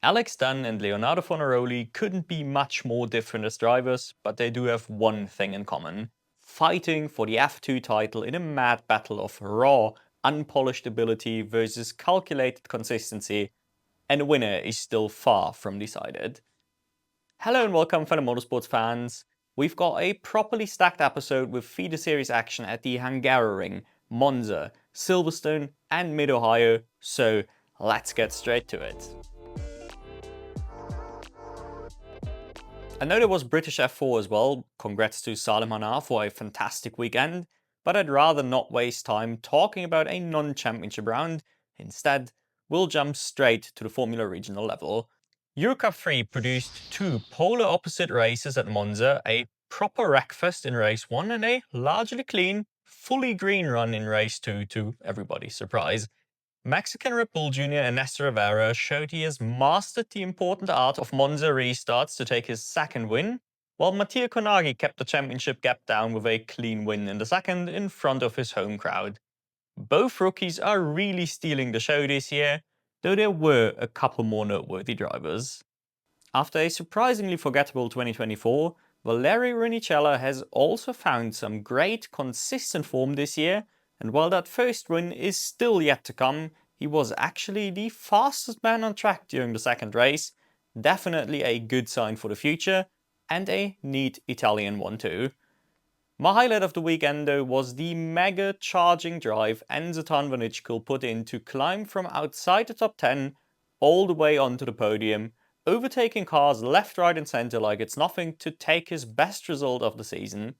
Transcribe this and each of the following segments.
Alex Dunne and Leonardo Fornaroli couldn't be much more different as drivers, but they do have one thing in common: fighting for the F2 title in a mad battle of raw, unpolished ability versus calculated consistency, and the winner is still far from decided. Hello and welcome, fellow motorsports fans. We've got a properly stacked episode with feeder series action at the Hungaroring, Monza, Silverstone and Mid-Ohio, so let's get straight to it. I know there was British F4 as well, congrats to Salim Hanar for a fantastic weekend, but I'd rather not waste time talking about a non-championship round. Instead, we'll jump straight to the Formula Regional level. Eurocup 3 produced two polar opposite races at Monza, a proper wreckfest in race 1 and a largely clean, fully green run in race 2 to everybody's surprise. Mexican Red Bull Jr. Ernesto Rivera showed he has mastered the important art of Monza restarts to take his second win, while Mattia Colnaghi kept the championship gap down with a clean win in the second in front of his home crowd. Both rookies are really stealing the show this year, though there were a couple more noteworthy drivers. After a surprisingly forgettable 2024, Valerio Rinicella has also found some great consistent form this year, and while that first win is still yet to come, he was actually the fastest man on track during the second race, definitely a good sign for the future, and a neat Italian one too. My highlight of the weekend though was the mega charging drive Enzo Tanvanitschkel put in to climb from outside the top 10 all the way onto the podium, overtaking cars left, right and centre like it's nothing to take his best result of the season.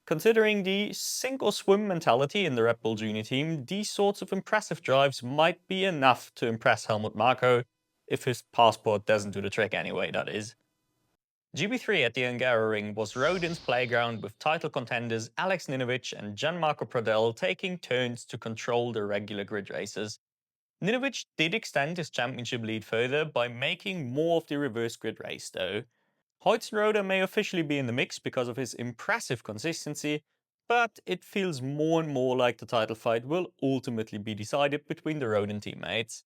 Considering the sink or swim mentality in the Red Bull Junior team, these sorts of impressive drives might be enough to impress Helmut Marko, if his passport doesn't do the trick anyway, that is. GB3 at the Hungaroring was Rodin's playground, with title contenders Alex Ninovic and Gianmarco Pradel taking turns to control the regular grid races. Ninovic did extend his championship lead further by making more of the reverse grid race though. Hoytsenroda may officially be in the mix because of his impressive consistency, but it feels more and more like the title fight will ultimately be decided between the Rodin teammates.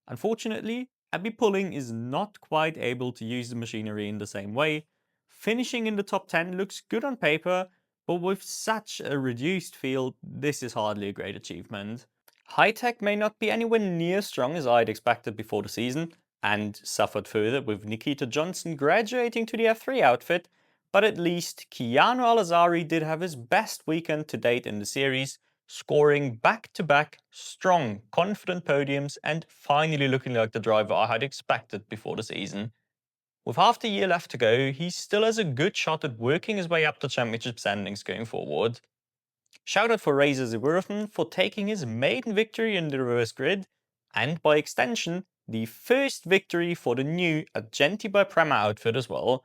Unfortunately, Abby Pulling is not quite able to use the machinery in the same way. Finishing in the top 10 looks good on paper, but with such a reduced field, this is hardly a great achievement. High Tech may not be anywhere near as strong as I'd expected before the season, and suffered further with Nikita Johnson graduating to the F3 outfit, but at least Keanu Alazari did have his best weekend to date in the series, scoring back-to-back strong, confident podiums and finally looking like the driver I had expected before the season. With half the year left to go, he still has a good shot at working his way up the championship standings going forward. Shoutout for Razor Zewirthan for taking his maiden victory in the reverse grid, and by extension, the first victory for the new Agenti by Prema outfit as well.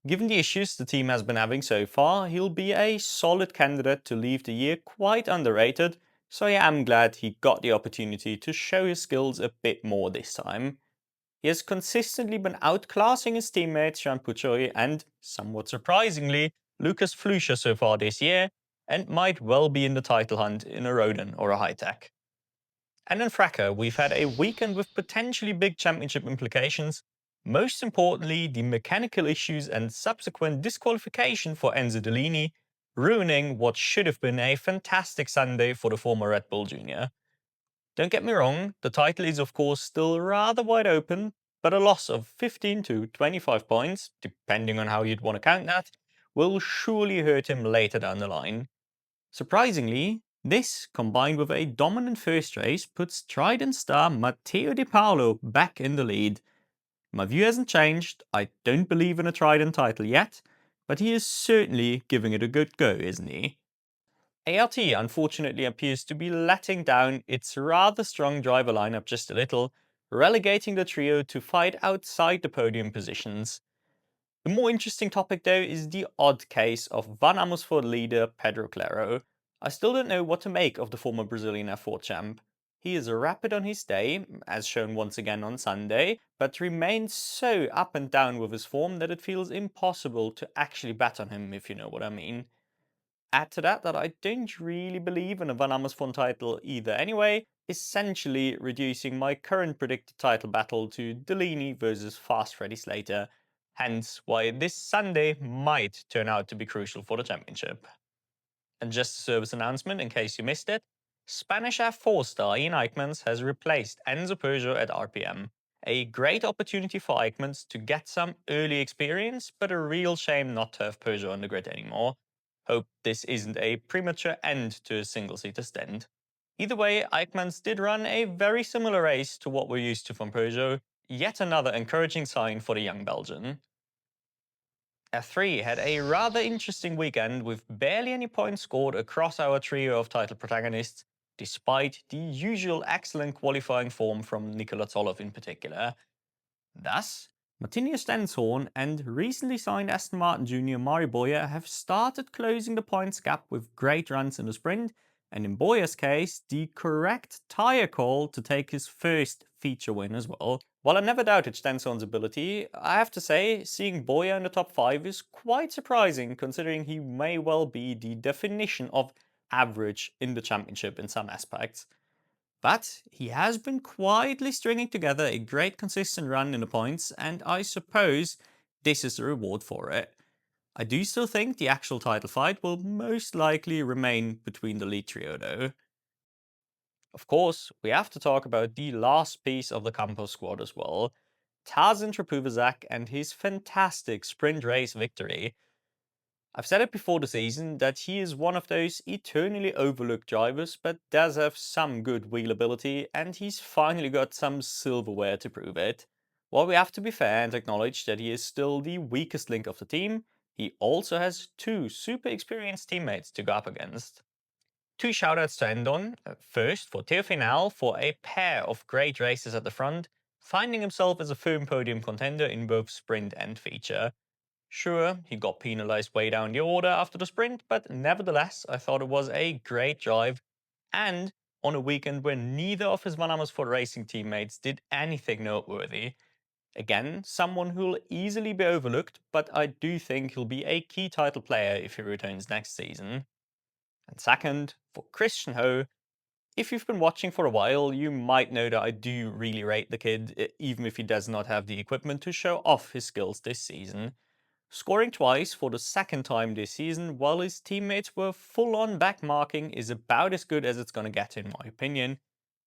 Given the issues the team has been having so far, he'll be a solid candidate to leave the year quite underrated, so I am glad he got the opportunity to show his skills a bit more this time. He has consistently been outclassing his teammates Jean Puccioli and, somewhat surprisingly, Lucas Fluscher so far this year, and might well be in the title hunt in a Rodin or a High Tech. And in FRECA, we've had a weekend with potentially big championship implications, most importantly the mechanical issues and subsequent disqualification for Enzo Dellini, ruining what should have been a fantastic Sunday for the former Red Bull Jr. Don't get me wrong, the title is of course still rather wide open, but a loss of 15 to 25 points, depending on how you'd want to count that, will surely hurt him later down the line. Surprisingly, this, combined with a dominant first race, puts Trident star Matteo Di Paolo back in the lead. My view hasn't changed, I don't believe in a Trident title yet, but he is certainly giving it a good go, isn't he? ART unfortunately appears to be letting down its rather strong driver lineup just a little, relegating the trio to fight outside the podium positions. The more interesting topic though is the odd case of Van Amersfoort leader Pedro Claro. I still don't know what to make of the former Brazilian F4 champ. He is rapid on his day, as shown once again on Sunday, but remains so up and down with his form that it feels impossible to actually bet on him, if you know what I mean. Add to that I don't really believe in a Van Amersfoort title either anyway, essentially reducing my current predicted title battle to Delaney versus Fast Freddy Slater, hence why this Sunday might turn out to be crucial for the championship. And just a service announcement in case you missed it, Spanish F4 star Ian Eichmans has replaced Enzo Peugeot at RPM. A great opportunity for Eichmans to get some early experience, but a real shame not to have Peugeot on the grid anymore. Hope this isn't a premature end to a single-seater stint. Either way, Eichmans did run a very similar race to what we're used to from Peugeot, yet another encouraging sign for the young Belgian. F3 had a rather interesting weekend with barely any points scored across our trio of title protagonists, despite the usual excellent qualifying form from Nikola Tsolov in particular. Thus, Martina Stenshorn and recently signed Aston Martin junior Mari Boya have started closing the points gap with great runs in the sprint, and in Boya's case, the correct tyre call to take his first feature win as well. While I never doubted Stenshorn's ability, I have to say, seeing Boya in the top 5 is quite surprising considering he may well be the definition of average in the championship in some aspects. But he has been quietly stringing together a great consistent run in the points, and I suppose this is the reward for it. I do still think the actual title fight will most likely remain between the lead trio though. Of course, we have to talk about the last piece of the Campos squad as well, Inthraphuvask and his fantastic sprint race victory. I've said it before the season that he is one of those eternally overlooked drivers, but does have some good wheel ability, and he's finally got some silverware to prove it. While we have to be fair and acknowledge that he is still the weakest link of the team, he also has two super experienced teammates to go up against. Two shoutouts to end on. First, for Theo Final for a pair of great races at the front, finding himself as a firm podium contender in both sprint and feature. Sure, he got penalised way down the order after the sprint, but nevertheless, I thought it was a great drive. And on a weekend where neither of his Van Amersfoort racing teammates did anything noteworthy. Again, someone who'll easily be overlooked, but I do think he'll be a key title player if he returns next season. And second, for Christian Ho, if you've been watching for a while, you might know that I do really rate the kid, even if he does not have the equipment to show off his skills this season. Scoring twice for the second time this season while his teammates were full-on backmarking is about as good as it's gonna get in my opinion.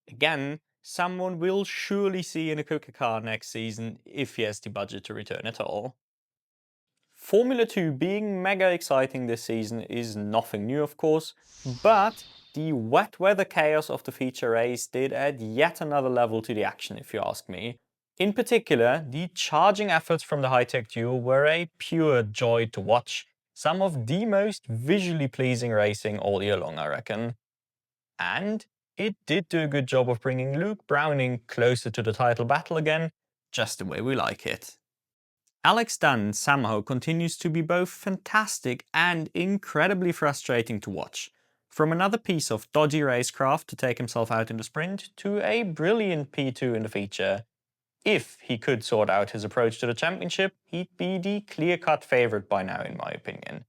Again, someone we'll surely see in a Kuka car next season if he has the budget to return at all. Formula 2 being mega exciting this season is nothing new of course, but the wet weather chaos of the feature race did add yet another level to the action if you ask me. In particular, the charging efforts from the high-tech duo were a pure joy to watch, some of the most visually pleasing racing all year long I reckon. And it did do a good job of bringing Luke Browning closer to the title battle again, just the way we like it. Alex Dunne somehow continues to be both fantastic and incredibly frustrating to watch. From another piece of dodgy racecraft to take himself out in the sprint, to a brilliant P2 in the feature. If he could sort out his approach to the championship, he'd be the clear-cut favourite by now in my opinion.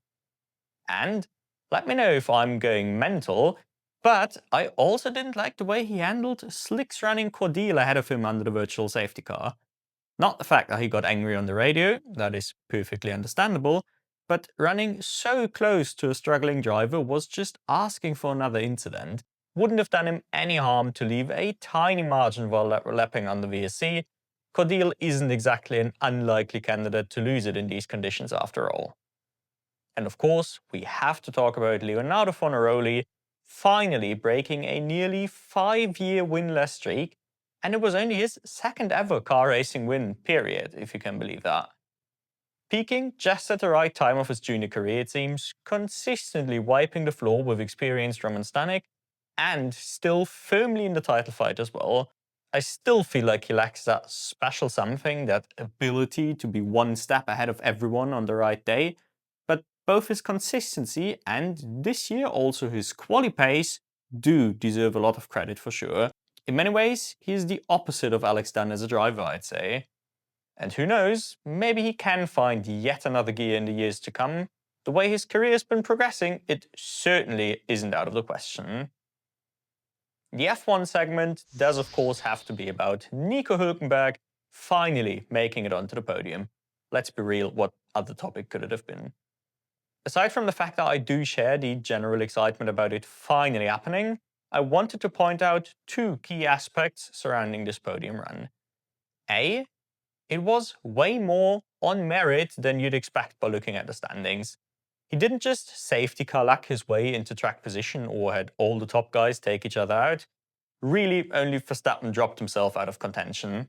And let me know if I'm going mental, but I also didn't like the way he handled Slick's running Cordeal ahead of him under the virtual safety car. Not the fact that he got angry on the radio, that is perfectly understandable, but running so close to a struggling driver was just asking for another incident. Wouldn't have done him any harm to leave a tiny margin while lapping on the VSC. Cordeal isn't exactly an unlikely candidate to lose it in these conditions after all. And of course, we have to talk about Leonardo Fornaroli finally breaking a nearly 5-year winless streak, and it was only his second ever car racing win, period, if you can believe that. Peaking just at the right time of his junior career, it seems, consistently wiping the floor with experienced Roman Stanek, and still firmly in the title fight as well. I still feel like he lacks that special something, that ability to be one step ahead of everyone on the right day, but both his consistency and this year also his quali pace do deserve a lot of credit for sure. In many ways, he is the opposite of Alex Dunne as a driver, I'd say. And who knows, maybe he can find yet another gear in the years to come, the way his career has been progressing, it certainly isn't out of the question. The F1 segment does of course have to be about Niko Hülkenberg finally making it onto the podium. Let's be real, what other topic could it have been? Aside from the fact that I do share the general excitement about it finally happening, I wanted to point out two key aspects surrounding this podium run. A, it was way more on merit than you'd expect by looking at the standings. He didn't just safety car luck his way into track position or had all the top guys take each other out. Really, only Verstappen dropped himself out of contention.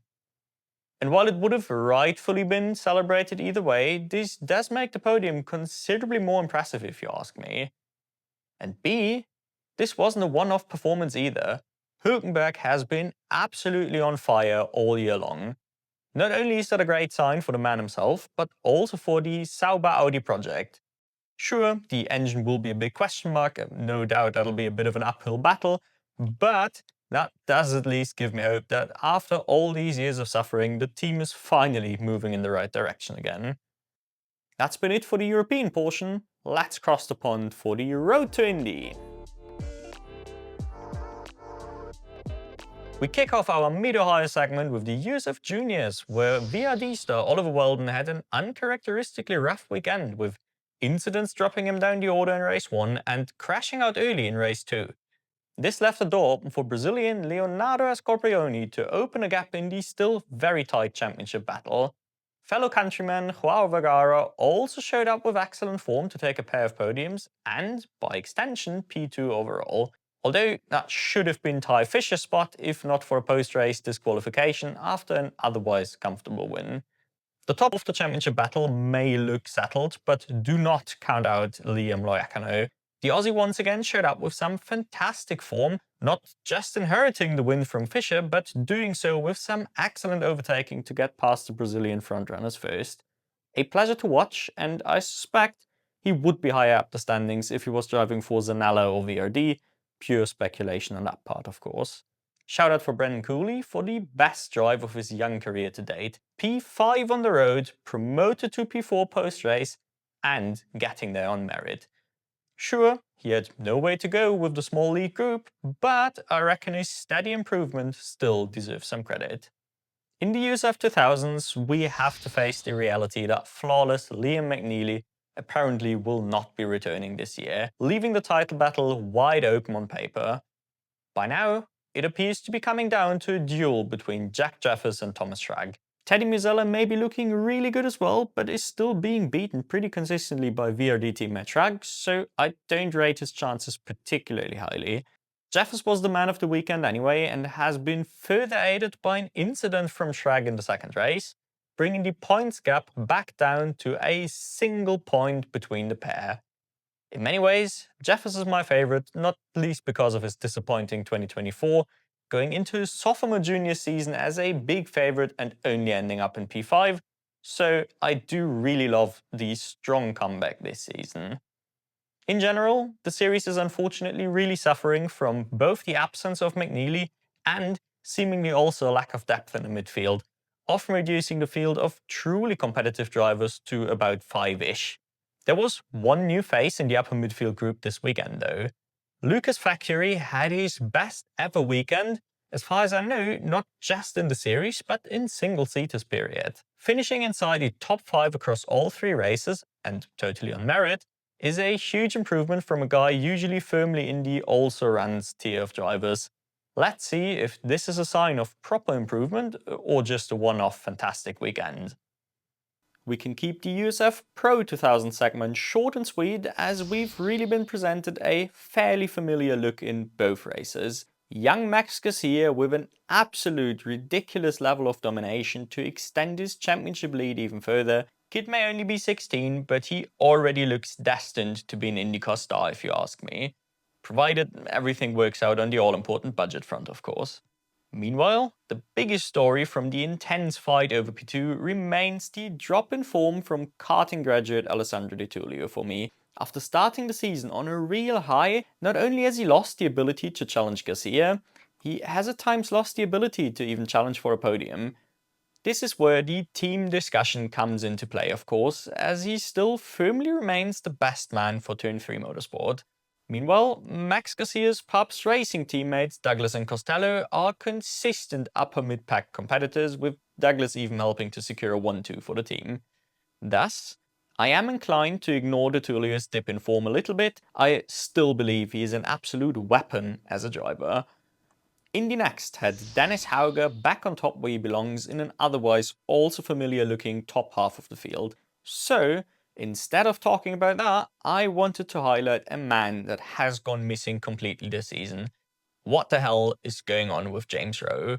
And while it would have rightfully been celebrated either way, this does make the podium considerably more impressive if you ask me. And B, this wasn't a one-off performance either. Hülkenberg has been absolutely on fire all year long. Not only is that a great sign for the man himself, but also for the Sauber Audi project. Sure, the engine will be a big question mark, and no doubt that'll be a bit of an uphill battle, but that does at least give me hope that after all these years of suffering, the team is finally moving in the right direction again. That's been it for the European portion. Let's cross the pond for the road to Indy. We kick off our mid-Ohio segment with the USF Juniors, where VRD star Oliver Weldon had an uncharacteristically rough weekend, with incidents dropping him down the order in race 1 and crashing out early in race 2. This left the door open for Brazilian Leonardo Scorpioni to open a gap in the still very tight championship battle. Fellow countryman Joao Vergara also showed up with excellent form to take a pair of podiums and, by extension, P2 overall. Although that should have been Ty Fisher's spot if not for a post-race disqualification after an otherwise comfortable win. The top of the championship battle may look settled, but do not count out Liam Loiacano. The Aussie once again showed up with some fantastic form, not just inheriting the win from Fisher, but doing so with some excellent overtaking to get past the Brazilian frontrunners first. A pleasure to watch, and I suspect he would be higher up the standings if he was driving for Zanella or VRD. Pure speculation on that part, of course. Shout out for Brendan Cooley for the best drive of his young career to date. P5 on the road, promoted to P4 post-race, and getting there on merit. Sure, he had no way to go with the small lead group, but I reckon his steady improvement still deserves some credit. In the USF 2000s, we have to face the reality that flawless Liam McNeely apparently will not be returning this year, leaving the title battle wide open on paper. By now, it appears to be coming down to a duel between Jack Jeffers and Thomas Schrag. Teddy Musella may be looking really good as well, but is still being beaten pretty consistently by VRD teammate Schrag, so I don't rate his chances particularly highly. Jeffers was the man of the weekend anyway, and has been further aided by an incident from Schrag in the second race, bringing the points gap back down to a single point between the pair. In many ways, Jeffers is my favourite, not least because of his disappointing 2024, going into his sophomore junior season as a big favourite and only ending up in P5, so I do really love the strong comeback this season. In general, the series is unfortunately really suffering from both the absence of McNeely and seemingly also a lack of depth in the midfield, often reducing the field of truly competitive drivers to about 5-ish. There was one new face in the upper midfield group this weekend though. Lucas Factory had his best ever weekend, as far as I know, not just in the series, but in single-seaters period. Finishing inside the top 5 across all 3 races, and totally on merit, is a huge improvement from a guy usually firmly in the also-runs tier of drivers. Let's see if this is a sign of proper improvement or just a one-off fantastic weekend. We can keep the USF Pro 2000 segment short and sweet, as we've really been presented a fairly familiar look in both races. Young Max Garcia with an absolute ridiculous level of domination to extend his championship lead even further. Kid may only be 16, but he already looks destined to be an IndyCar star if you ask me. Provided everything works out on the all-important budget front, of course. Meanwhile, the biggest story from the intense fight over P2 remains the drop in form from karting graduate Alessandro De Tullio for me. After starting the season on a real high, not only has he lost the ability to challenge Garcia, he has at times lost the ability to even challenge for a podium. This is where the team discussion comes into play, of course, as he still firmly remains the best man for Turn 3 Motorsport. Meanwhile, Max Garcia's Pups racing teammates Douglas and Costello are consistent upper mid-pack competitors, with Douglas even helping to secure a 1-2 for the team. Thus, I am inclined to ignore the Tullius dip in form a little bit. I still believe he is an absolute weapon as a driver. IndyNXT had Dennis Hauger back on top where he belongs in an otherwise also familiar looking top half of the field. So, instead of talking about that, I wanted to highlight a man that has gone missing completely this season. What the hell is going on with James Rowe?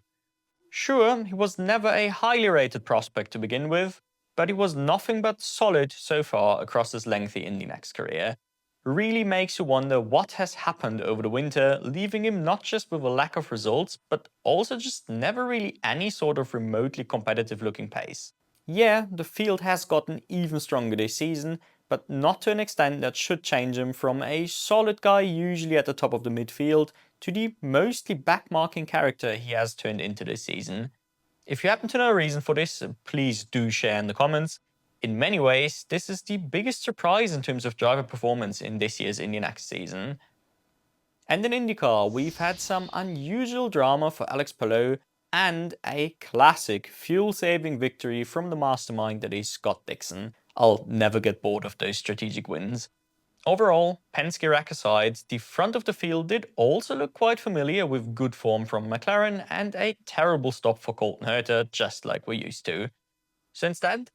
Sure, he was never a highly rated prospect to begin with, but he was nothing but solid so far across his lengthy IndyNXT career. Really makes you wonder what has happened over the winter, leaving him not just with a lack of results, but also just never really any sort of remotely competitive looking pace. Yeah, the field has gotten even stronger this season, but not to an extent that should change him from a solid guy usually at the top of the midfield to the mostly backmarking character he has turned into this season. If you happen to know a reason for this, please do share in the comments. In many ways, this is the biggest surprise in terms of driver performance in this year's IndyNXT season. And in IndyCar, we've had some unusual drama for Alex Palo and a classic fuel-saving victory from the mastermind that is Scott Dixon. I'll never get bored of those strategic wins. Overall, Penske rack aside, the front of the field did also look quite familiar with good form from McLaren and a terrible stop for Colton Herta, just like we're used to. So instead,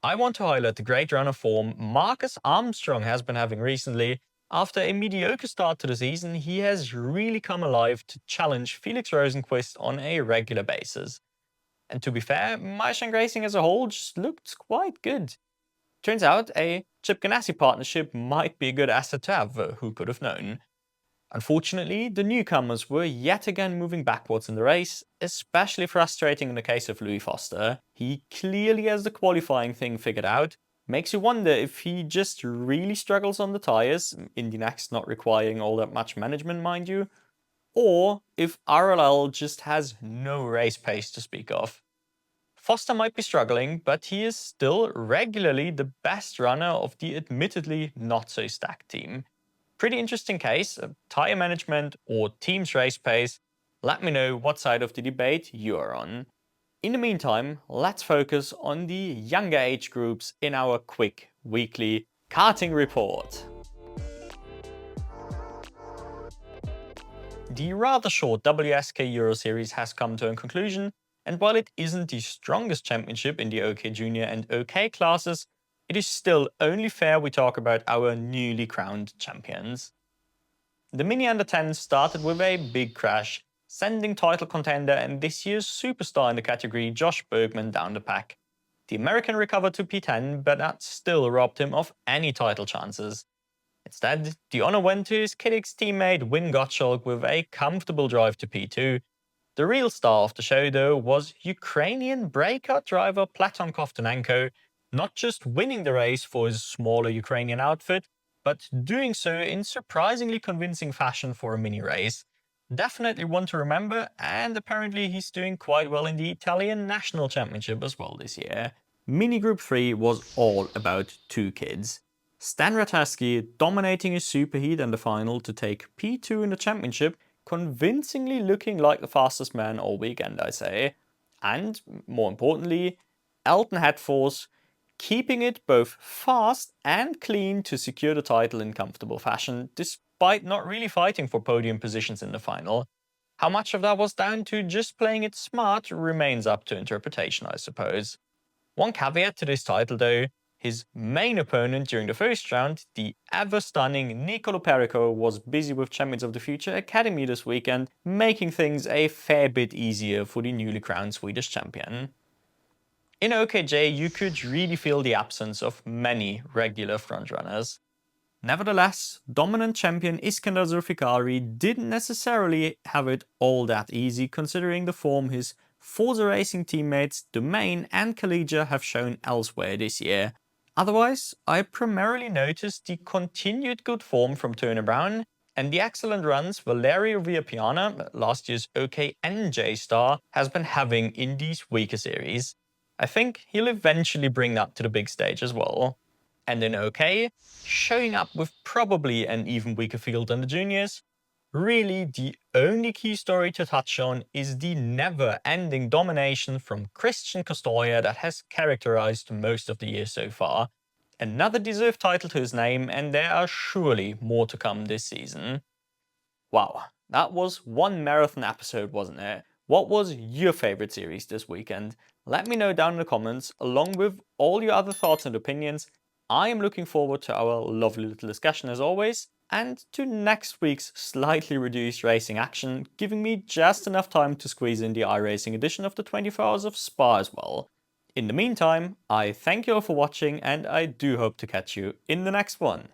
I want to highlight the great run of form Marcus Armstrong has been having recently. After a mediocre start to the season, he has really come alive to challenge Felix Rosenqvist on a regular basis. And to be fair, Meishank Racing as a whole just looked quite good. Turns out a Chip Ganassi partnership might be a good asset to have, who could have known. Unfortunately, the newcomers were yet again moving backwards in the race, especially frustrating in the case of Louis Foster. He clearly has the qualifying thing figured out. Makes you wonder if he just really struggles on the tyres, IndyNXT not requiring all that much management mind you, or if RLL just has no race pace to speak of. Foster might be struggling, but he is still regularly the best runner of the admittedly not so stacked team. Pretty interesting case, tyre management or team's race pace. Let me know what side of the debate you are on. In the meantime, let's focus on the younger age groups in our quick weekly karting report. The rather short WSK Euro Series has come to a conclusion, and while it isn't the strongest championship in the OK Junior and OK classes, it is still only fair we talk about our newly crowned champions. The Mini Under 10 started with a big crash, sending title contender and this year's superstar in the category Josh Bergman down the pack. The American recovered to P10, but that still robbed him of any title chances. Instead, the honor went to his Kiddix teammate Win Gottschalk with a comfortable drive to P2. The real star of the show, though, was Ukrainian breakout driver Platon Kovtunenko, not just winning the race for his smaller Ukrainian outfit, but doing so in surprisingly convincing fashion for a mini race. Definitely one to remember, and apparently he's doing quite well in the Italian National Championship as well this year. Mini Group 3 was all about two kids. Stan Ratajski dominating his superheat in the final to take P2 in the championship, convincingly looking like the fastest man all weekend, I say. And, more importantly, Elton Headforce keeping it both fast and clean to secure the title in comfortable fashion, despite not really fighting for podium positions in the final. How much of that was down to just playing it smart remains up to interpretation, I suppose. One caveat to this title though, his main opponent during the first round, the ever-stunning Nicolo Perico, was busy with Champions of the Future Academy this weekend, making things a fair bit easier for the newly crowned Swedish champion. In OKJ, you could really feel the absence of many regular frontrunners. Nevertheless, dominant champion Iskandar Zulfikari didn't necessarily have it all that easy, considering the form his Forza Racing teammates Domain and Collegia have shown elsewhere this year. Otherwise, I primarily noticed the continued good form from Turner Brown and the excellent runs Valerio Villapiana, last year's OKNJ star, has been having in these weaker series. I think he'll eventually bring that to the big stage as well. And in OK, showing up with probably an even weaker field than the juniors. Really, the only key story to touch on is the never-ending domination from Christian Costoia that has characterized most of the year so far. Another deserved title to his name, and there are surely more to come this season. Wow, that was one marathon episode, wasn't it? What was your favorite series this weekend? Let me know down in the comments, along with all your other thoughts and opinions. I am looking forward to our lovely little discussion as always, and to next week's slightly reduced racing action, giving me just enough time to squeeze in the iRacing edition of the 24 Hours of Spa as well. In the meantime, I thank you all for watching, and I do hope to catch you in the next one.